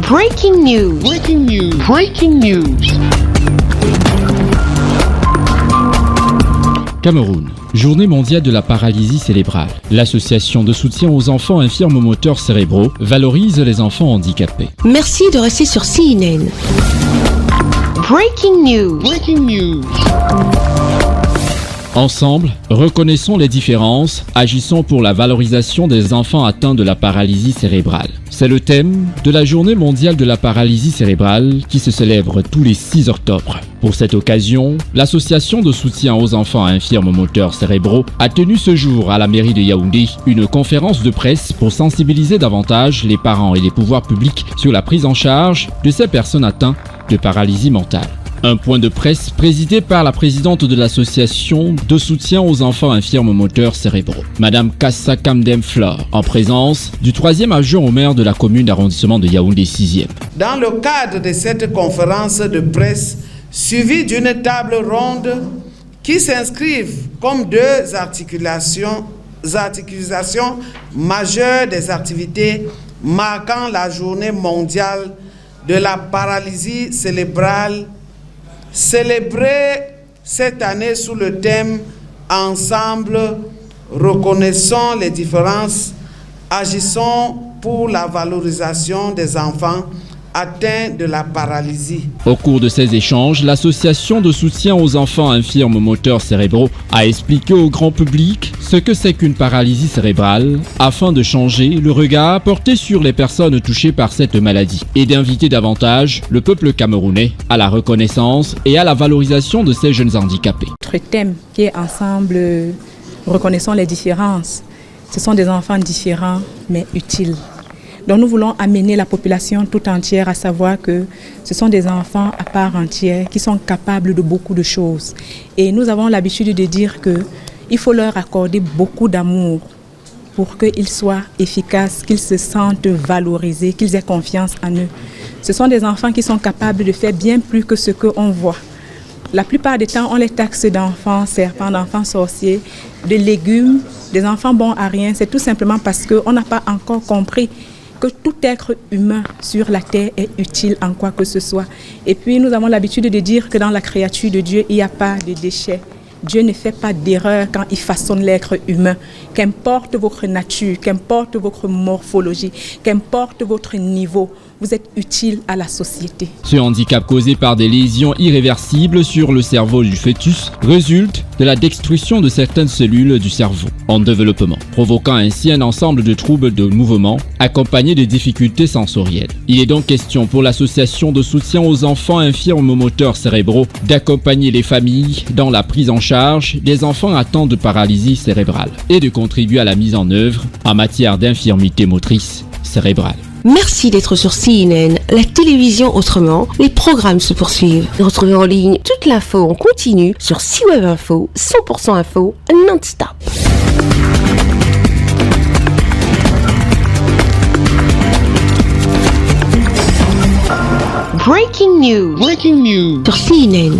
Breaking news. Breaking news. Breaking news. Cameroun, journée mondiale de la paralysie cérébrale. L'association de soutien aux enfants infirmes moteurs cérébraux valorise les enfants handicapés. Merci de rester sur CNN. Breaking news. Breaking news. Ensemble, reconnaissons les différences, agissons pour la valorisation des enfants atteints de la paralysie cérébrale. C'est le thème de la journée mondiale de la paralysie cérébrale qui se célèbre tous les 6 octobre. Pour cette occasion, l'association de soutien aux enfants infirmes moteurs cérébraux a tenu ce jour à la mairie de Yaoundé une conférence de presse pour sensibiliser davantage les parents et les pouvoirs publics sur la prise en charge de ces personnes atteintes de paralysie mentale. Un point de presse présidé par la présidente de l'association de soutien aux enfants infirmes moteurs cérébraux, Madame Kassa Kamdem Flore, en présence du 3e adjoint au maire de la commune d'arrondissement de Yaoundé 6e. Dans le cadre de cette conférence de presse, suivie d'une table ronde qui s'inscrivent comme deux articulations majeures des activités marquant la journée mondiale de la paralysie cérébrale, célébrée cette année sous le thème « Ensemble, reconnaissons les différences, agissons pour la valorisation des enfants atteints de la paralysie ». Au cours de ces échanges, l'association de soutien aux enfants infirmes moteurs cérébraux a expliqué au grand public ce que c'est qu'une paralysie cérébrale afin de changer le regard porté sur les personnes touchées par cette maladie et d'inviter davantage le peuple camerounais à la reconnaissance et à la valorisation de ces jeunes handicapés. Notre thème qui est ensemble, reconnaissons les différences. Ce sont des enfants différents mais utiles. Donc nous voulons amener la population tout entière à savoir que ce sont des enfants à part entière qui sont capables de beaucoup de choses. Et nous avons l'habitude de dire qu'il faut leur accorder beaucoup d'amour pour qu'ils soient efficaces, qu'ils se sentent valorisés, qu'ils aient confiance en eux. Ce sont des enfants qui sont capables de faire bien plus que ce qu'on voit. La plupart du temps, on les taxe d'enfants serpents, d'enfants sorciers, de légumes, des enfants bons à rien. C'est tout simplement parce qu'on n'a pas encore compris que tout être humain sur la terre est utile en quoi que ce soit. Et puis nous avons l'habitude de dire que dans la créature de Dieu, il n'y a pas de déchets. Dieu ne fait pas d'erreur quand il façonne l'être humain. Qu'importe votre nature, qu'importe votre morphologie, qu'importe votre niveau, vous êtes utile à la société. Ce handicap causé par des lésions irréversibles sur le cerveau du fœtus résulte de la destruction de certaines cellules du cerveau en développement, provoquant ainsi un ensemble de troubles de mouvement accompagnés de difficultés sensorielles. Il est donc question pour l'association de soutien aux enfants infirmes moteurs cérébraux d'accompagner les familles dans la prise en charge des enfants atteints de paralysie cérébrale et de contribuer à la mise en œuvre en matière d'infirmité motrice cérébrale. Merci d'être sur CNN, la télévision autrement. Les programmes se poursuivent. Retrouvez en ligne toute l'info en continu sur CWeb Info, 100% info, non-stop. Breaking news. Breaking news. Sur CNN.